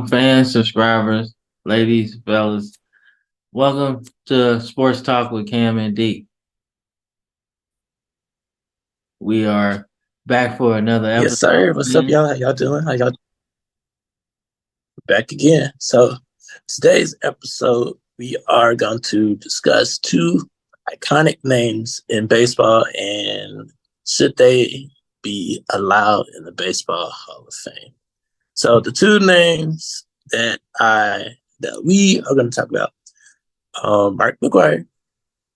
Hello, fans, subscribers, ladies, fellas. Welcome to Sports Talk with Cam and D. We are back for another Yes, episode. sir. What's up, y'all? How y'all doing? How y'all back again? So today's episode, we are going to discuss two iconic names in baseball and should they be allowed in the Baseball Hall of Fame. So the two names that we are going to talk about, Mark McGwire,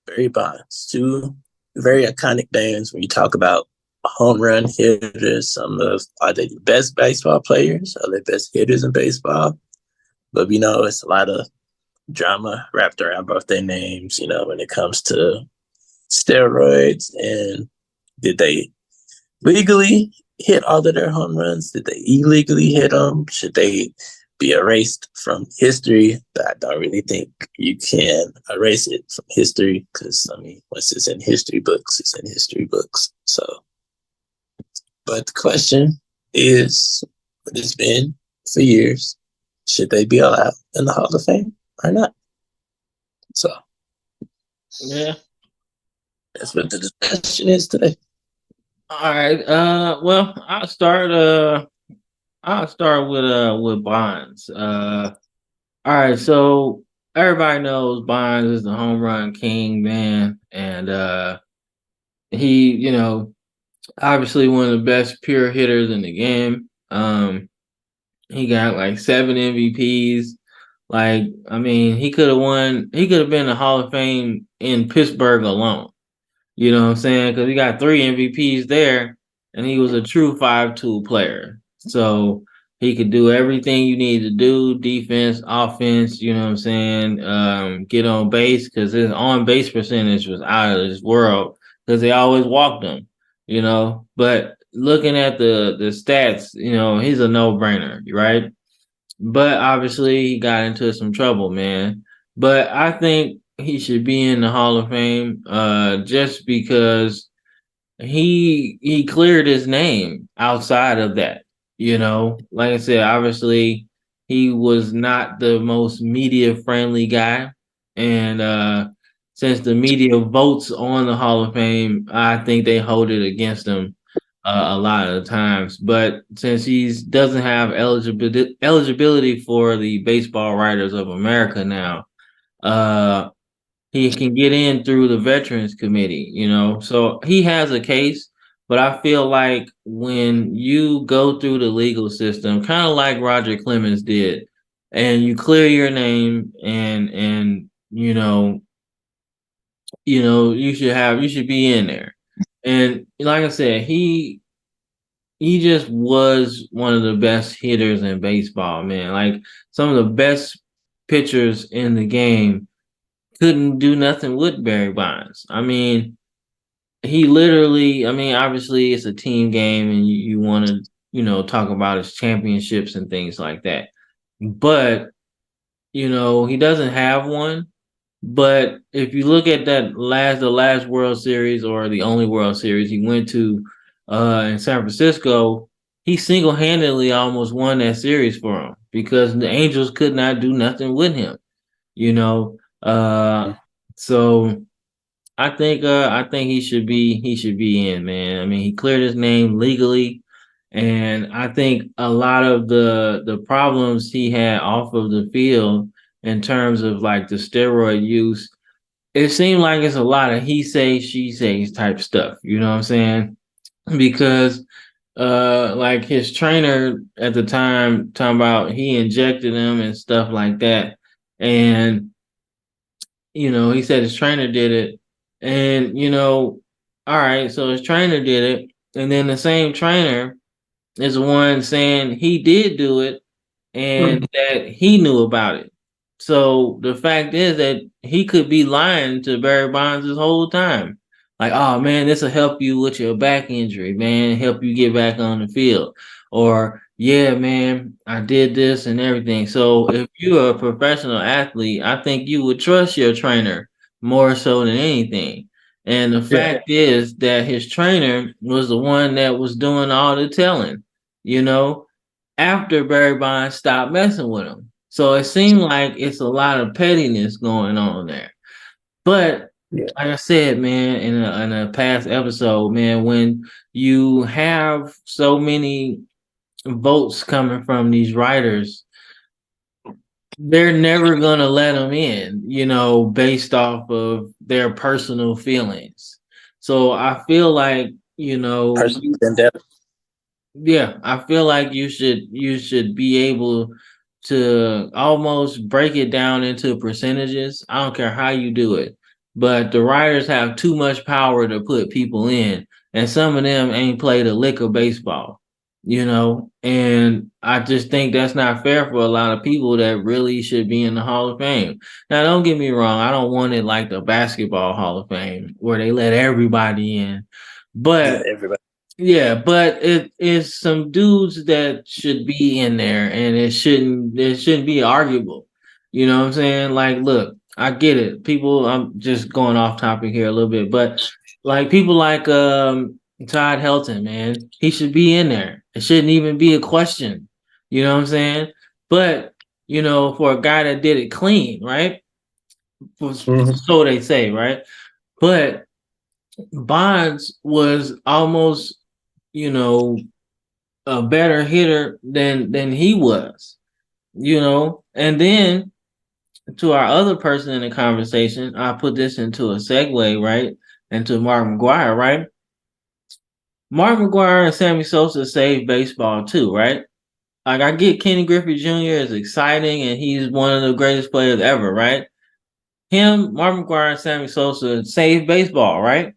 Barry Bonds, two very iconic names when you talk about home run hitters. Are they the best baseball players? Are they best hitters in baseball? But we know it's a lot of drama wrapped around both their names, when it comes to steroids and did they legally hit all of their home runs? Did they illegally hit them? Should they be erased from history? But I don't really think you can erase it from history because, once it's in history books, it's in history books. So, but the question is, what has been for years, should they be allowed in the Hall of Fame or not? So, Yeah. that's what the discussion is today. All right. Well, I'll start with Bonds. All right. So everybody knows Bonds is the home run king, man, and he, obviously one of the best pure hitters in the game. He got like 7 MVPs. Like, I mean, he could have won. He could have been in the Hall of Fame in Pittsburgh alone. You know what I'm saying? Because he got 3 MVPs there, and he was a true 5 tool player. So he could do everything you need to do: defense, offense. You know what I'm saying? Get on base because his on base percentage was out of this world because they always walked him. But looking at the stats, he's a no brainer, right? But obviously he got into some trouble, man. But I think he should be in the Hall of Fame just because he cleared his name outside of that. Like I said, obviously he was not the most media friendly guy. And since the media votes on the Hall of Fame, I think they hold it against him a lot of the times. But since he doesn't have eligibility for the Baseball Writers of America now, uh, he can get in through the Veterans Committee. So he has a case. But I feel like when you go through the legal system, kind of like Roger Clemens did, and you clear your name, and you should be in there. And like I said, he just was one of the best hitters in baseball, man. Like some of the best pitchers in the game couldn't do nothing with Barry Bonds. I mean, he literally, I mean, obviously it's a team game and you want to, talk about his championships and things like that. But, he doesn't have one. But if you look at the last World Series or the only World Series he went to in San Francisco, he single handedly almost won that series for him because the Angels could not do nothing with him. You know, so I think he should be in, man. I mean, he cleared his name legally, and I think a lot of the problems he had off of the field in terms of like the steroid use, it seemed like it's a lot of he say she says type stuff. You know what I'm saying? Because like his trainer at the time talking about he injected him and stuff like that, and he said his trainer did it. And, all right, so his trainer did it. And then the same trainer is the one saying he did do it and that he knew about it. So the fact is that he could be lying to Barry Bonds this whole time. Like, oh man, this will help you with your back injury, man, help you get back on the field. Or, yeah, man, I did this and everything. So if you're a professional athlete, I think you would trust your trainer more so than anything. And the fact is that his trainer was the one that was doing all the telling, you know? after Barry Bonds stopped messing with him. So it seemed like it's a lot of pettiness going on there. But Yeah. like I said, man, in a past episode, man, when you have so many votes coming from these writers, they're never gonna let them in, based off of their personal feelings. So I feel like, Personal vendetta. yeah, I feel like you should be able to almost break it down into percentages. I don't care how you do it, but the writers have too much power to put people in, and some of them ain't played a lick of baseball, and I just think that's not fair for a lot of people that really should be in the Hall of Fame. Now, don't get me wrong, I don't want it like the Basketball Hall of Fame where they let everybody in, Yeah, but everybody. yeah, but it is some dudes that should be in there, and it shouldn't be arguable. You know what I'm saying? Like, look, I get it. People, I'm just going off topic here a little bit, but like people like Todd Helton, man, he should be in there. It shouldn't even be a question. You know what I'm saying? But for a guy that did it clean, right? Mm-hmm. So they say, right? But Bonds was almost, you know, a better hitter than he was, And then to our other person in the conversation, I put this into a segue, right? Into Mark McGwire, right? Mark McGwire and Sammy Sosa saved baseball too, right? Like I get Kenny Griffey Jr. is exciting and he's one of the greatest players ever, right? Him, Mark McGwire, and Sammy Sosa saved baseball, right?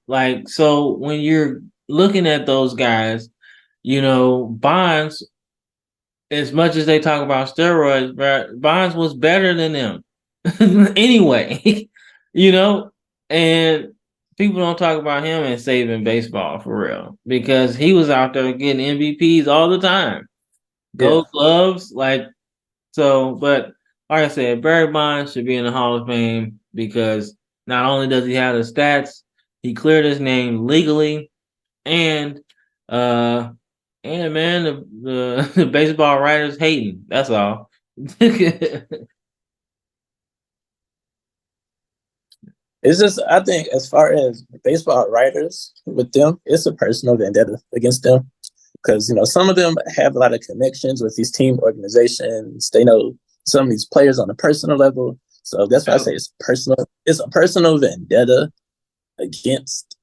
Like so when you're looking at those guys, Bonds, as much as they talk about steroids, Bonds was better than them anyway, you know, and people don't talk about him and saving baseball for real because he was out there getting MVPs all the time, Yeah. Gold Gloves, like so. But like I said, Barry Bonds should be in the Hall of Fame because not only does he have the stats, he cleared his name legally, and uh and man, the baseball writers hating. That's all. It's just, I think, as far as baseball writers with them, it's a personal vendetta against them because some of them have a lot of connections with these team organizations. They know some of these players on a personal level, so that's why I say it's personal. It's a personal vendetta against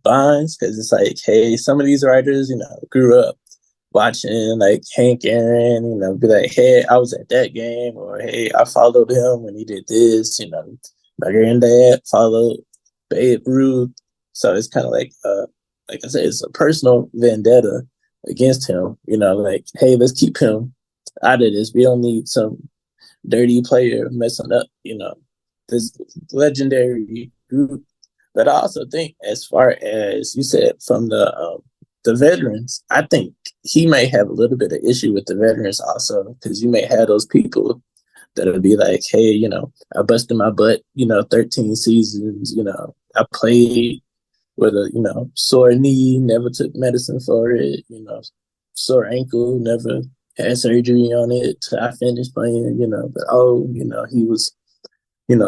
Bonds because it's like, hey, some of these writers, grew up watching like Hank Aaron, be like, hey, I was at that game, or hey, I followed him when he did this, my granddad followed Babe Ruth. So it's kind of like I said, it's a personal vendetta against him, like, hey, let's keep him out of this. We don't need some dirty player messing up, this legendary group. But I also think, as far as you said, from the veterans, I think he may have a little bit of issue with the veterans also, because you may have those people that'll be like, hey, I busted my butt, 13 seasons, I played with a, sore knee, never took medicine for it, sore ankle, never had surgery on it till I finished playing, but he was,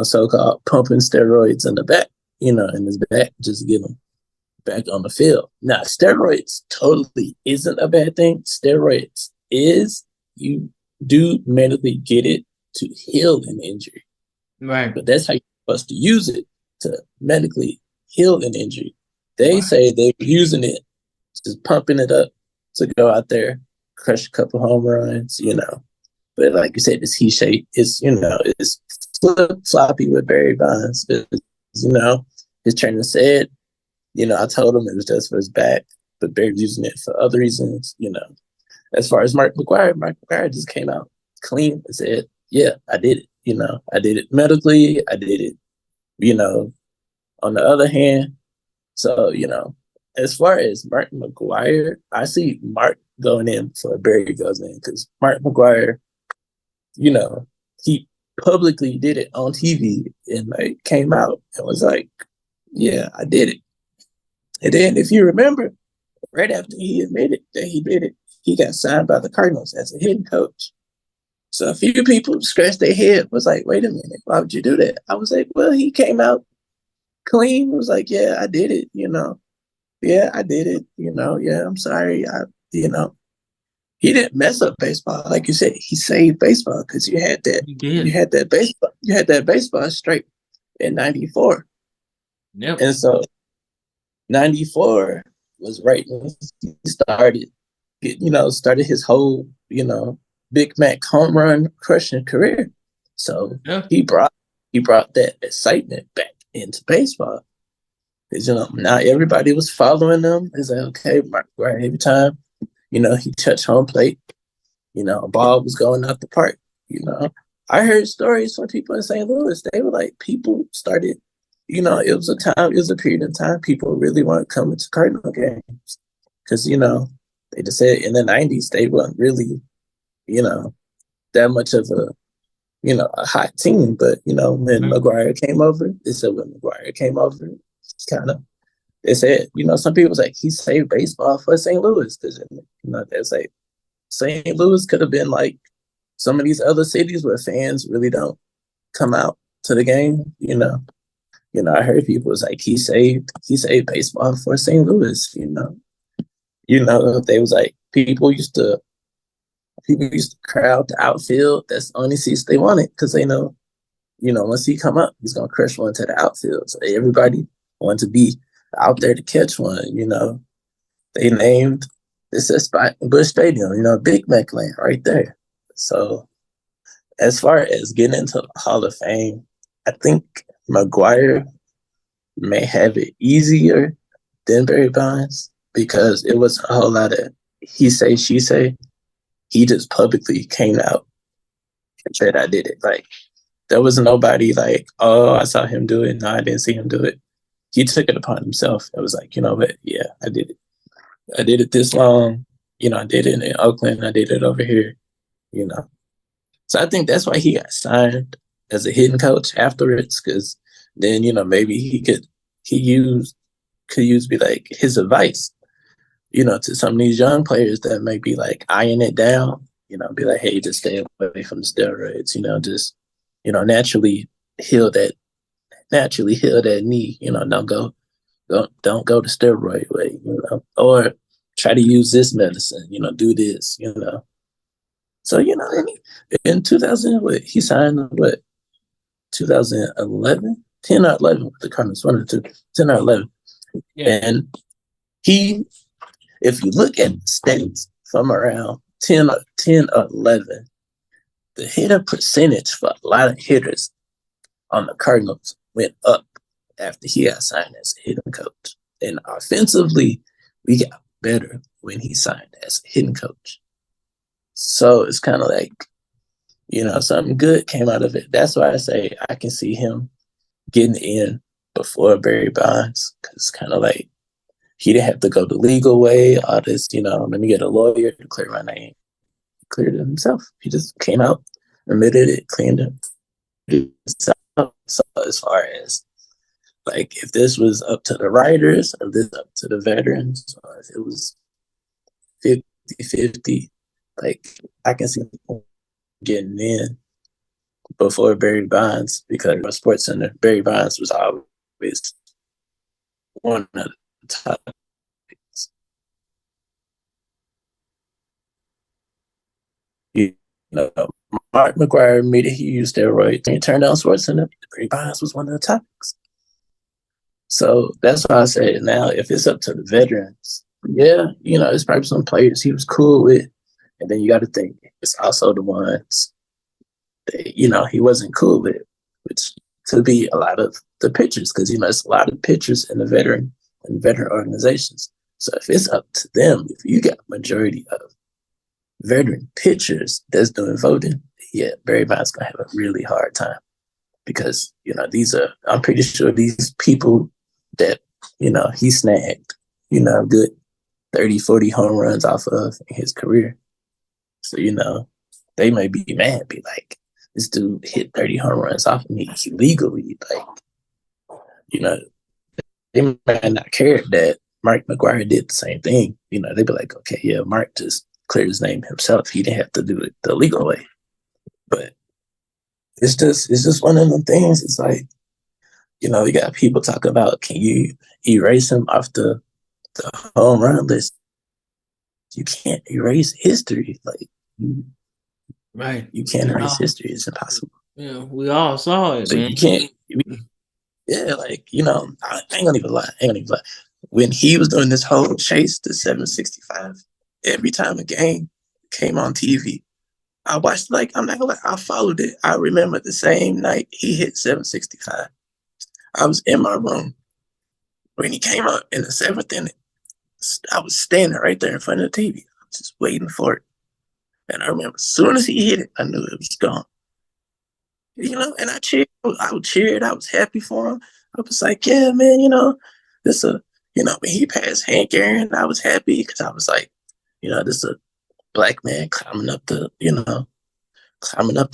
so-called pumping steroids in the back, in his back, just to get him back on the field. Now, steroids totally isn't a bad thing. Steroids is, you do medically get it to heal an injury. Right. But that's how you're supposed to use it, to medically heal an injury. They Right. say they're using it, just pumping it up to go out there, crush a couple home runs, But like you said, this he shape is, it's flip floppy with Barry Bonds. His trainer said, I told him it was just for his back, but Barry's using it for other reasons, As far as Mark McGwire just came out clean and said, yeah, I did it. I did it medically. I did it, on the other hand. So, as far as Mark McGwire, I see Mark going in before Barry goes in because Mark McGwire, he publicly did it on TV and like came out and was like, yeah, I did it. And then if you remember, right after he admitted that he did it, he got signed by the Cardinals as a hitting coach. So a few people scratched their head, was like, wait a minute, why would you do that? I was like, well, he came out clean, was like, yeah, I did it, Yeah, I did it, yeah, I'm sorry. You know, he didn't mess up baseball. Like you said, he saved baseball because He did. you had that baseball straight in '94. Yep. And so '94 was right when he started his whole, Big Mac home run crushing career. So Yeah. he brought that excitement back into baseball. Because now everybody was following them. It's like, okay, right, every time, he touched home plate, a ball was going out the park. You know, I heard stories from people in St. Louis. They were like, people started, it was a period of time people really weren't coming to Cardinal games because they just said in the '90s they weren't really, you know, that much of a hot team. But when Yeah. McGuire came over, they said when McGuire came over, it's kind of they said, some people was like he saved baseball for St. Louis because they say St. Louis could have been like some of these other cities where fans really don't come out to the game. I heard people was like he saved baseball for St. Louis. They was like people used to crowd the outfield. That's the only seats they wanted because they know, once he come up, he's gonna crush one to the outfield. So everybody wanted to be out there to catch one. They named this a spot in Busch Stadium. Big Mac Land right there. So as far as getting into the Hall of Fame, I think McGuire may have it easier than Barry Bonds because it was a whole lot of he say, she say. He just publicly came out and said, I did it. Like, there was nobody like, oh, I saw him do it. No, I didn't see him do it. He took it upon himself. It was like, you know what? Yeah, I did it. I did it this long. I did it in Oakland. I did it over here, you know. So I think that's why he got signed as a hitting coach afterwards, because then, maybe he could use be like his advice, to some of these young players that may be like eyeing it down, be like, hey, just stay away from the steroids, just, heal that naturally heal that knee, don't go the steroid way, or try to use this medicine, do this, So, in 2000, he signed, 2011, 10 or 11 with the Cardinals, one or two, 10 or 11. Yeah. And if you look at the stats from around 10 or 11, the hitter percentage for a lot of hitters on the Cardinals went up after he got signed as a hitting coach. And offensively, we got better when he signed as a hitting coach. So it's kind of like, something good came out of it. That's why I say I can see him getting in before Barry Bonds, because it's kind of like he didn't have to go the legal way, all this, let me get a lawyer to clear my name. He cleared it himself. He just came out, admitted it, cleaned it. So as far as like if this was up to the writers or this up to the veterans, or if it was 50-50, like I can see getting in before Barry Bonds because of Sports Center, Barry Bonds was always one of the top. You know, Mark McGuire admitted he used steroids and he turned down Sports Center. Barry Bonds was one of the topics. So that's why I said now, if it's up to the veterans, yeah, it's probably some players he was cool with. And then you got to think it's also the ones that, he wasn't cool with, which could be a lot of the pitchers, because, it's a lot of pitchers in the veteran organizations. So if it's up to them, if you got majority of veteran pitchers that's doing voting, yeah, Barry Bonds going to have a really hard time because, I'm pretty sure these people that, he snagged, good 30, 40 home runs off of in his career. So, they may be mad, be like, this dude hit 30 home runs off of me illegally. Like, they might not care that Mark McGuire did the same thing. They'd be like, okay, yeah, Mark just cleared his name himself. He didn't have to do it the legal way. But it's just one of them things. It's like, you got people talking about, can you erase him off the home run list? You can't erase history. Like Right. you can't erase history. It's impossible. Yeah, we all saw it, But man. you can't. Yeah, like I ain't gonna even lie. I ain't gonna even lie. When he was doing this whole chase to 765, every time a game came on TV, I watched. Like, I'm not gonna lie, I followed it. I remember the same night he hit 765. I was in my room when he came up in the seventh inning. I was standing right there in front of the TV, just waiting for it. And I remember as soon as he hit it, I knew it was gone. And I cheered. I cheered. I was happy for him. I was like, yeah, man, this when he passed Hank Aaron, I was happy because I was like, this a black man climbing up the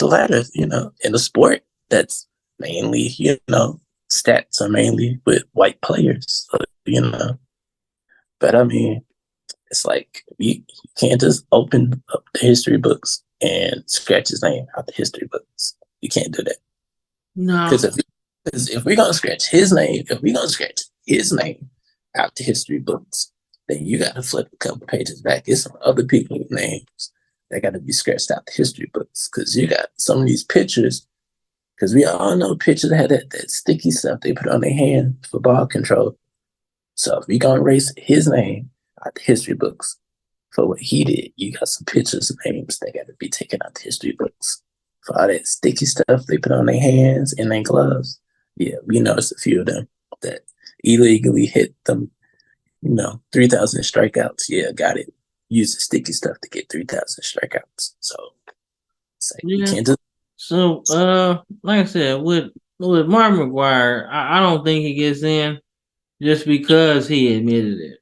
ladder, in a sport that's mainly, stats are mainly with white players, But I mean, it's like you can't just open up the history books and scratch his name out the history books. You can't do that. No. Because if we're gonna scratch his name, if we're gonna scratch his name out the history books, then you gotta flip a couple pages back. There's some other people's names that gotta be scratched out the history books. Cause you got some of these pictures, because we all know pitchers that had that sticky stuff they put on their hand for ball control. So if we gonna erase his name out the history books for what he did, you got some pictures of names that gotta be taken out the history books for all that sticky stuff they put on their hands and their gloves. Yeah, we noticed a few of them that illegally hit them, 3,000 strikeouts. Yeah, got it. Use the sticky stuff to get 3,000 strikeouts. So it's like you Yeah. can't just. So, like I said, with Mark McGwire, I don't think he gets in just because he admitted it,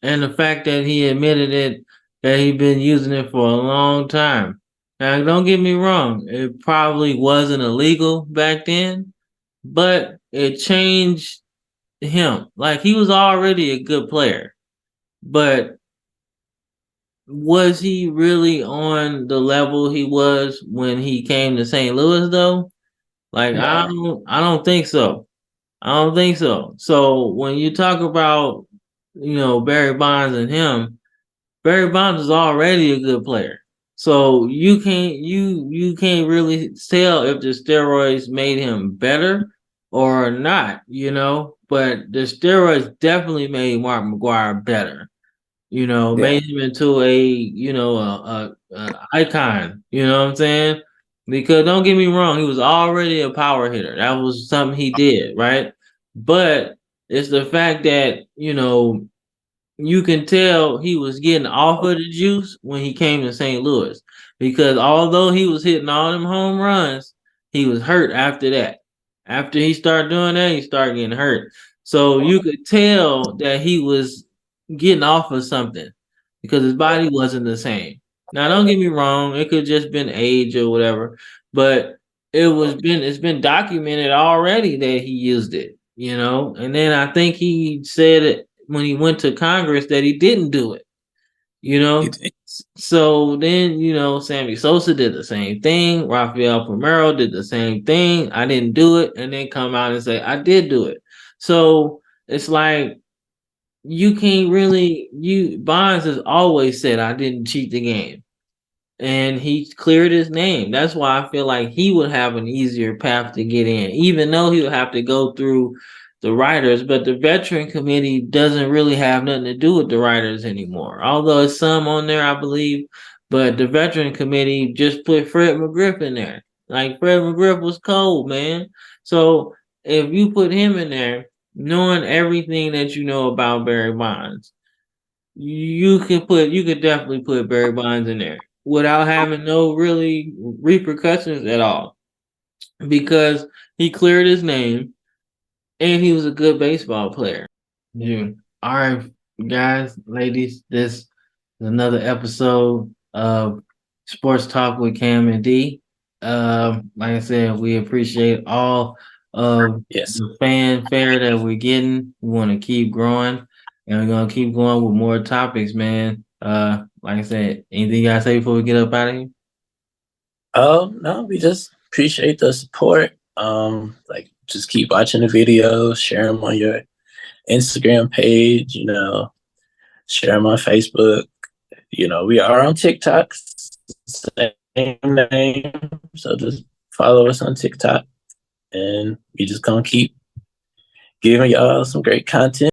and the fact that he admitted it, that he'd been using it for a long time. Now, don't get me wrong, it probably wasn't illegal back then, but it changed him. Like, he was already a good player, but was he really on the level he was when he came to St. Louis though? Like, No. I don't think so. I don't think so. So when you talk about, Barry Bonds and him, Barry Bonds is already a good player. So you can't really tell if the steroids made him better or not. But the steroids definitely made Mark McGwire better. Yeah. Made him into a icon. You know what I'm saying? Because don't get me wrong, he was already a power hitter. That was something he did, right? But it's the fact that you can tell he was getting off of the juice when he came to St. Louis, because although he was hitting all them home runs, he was hurt after that. After he started doing that, he started getting hurt. So you could tell that he was getting off of something because his body wasn't the same. Now, don't get me wrong; it could just been age or whatever, but it's been documented already that he used it. And then I think he said it when he went to Congress that he didn't do it. You know, so then Sammy Sosa did the same thing. Rafael Palmeiro did the same thing. I didn't do it, and then come out and say I did do it. So it's like you can't really. You Bonds has always said I didn't cheat the game, and he cleared his name. That's why I feel like he would have an easier path to get in, even though he would have to go through the writers. But the veteran committee doesn't really have nothing to do with the writers anymore, although it's some on there, I believe. But the veteran committee just put Fred McGriff in there. Like, Fred McGriff was cold, man. So if you put him in there, knowing everything that you know about Barry Bonds, you could definitely put Barry Bonds in there without having no really repercussions at all, because he cleared his name and he was a good baseball player. Yeah. All right, guys, ladies, this is another episode of Sports Talk with Cam and D. Like I said, we appreciate all of Yes. the fanfare that we're getting. We want to keep growing, and we're gonna keep going with more topics, man. Like I said, anything you gotta say before we get up out of here? Oh no, we just appreciate the support. Like just keep watching the videos, share them on your Instagram page, share them on Facebook. We are on TikTok, same name. So just follow us on TikTok and we just gonna keep giving y'all some great content.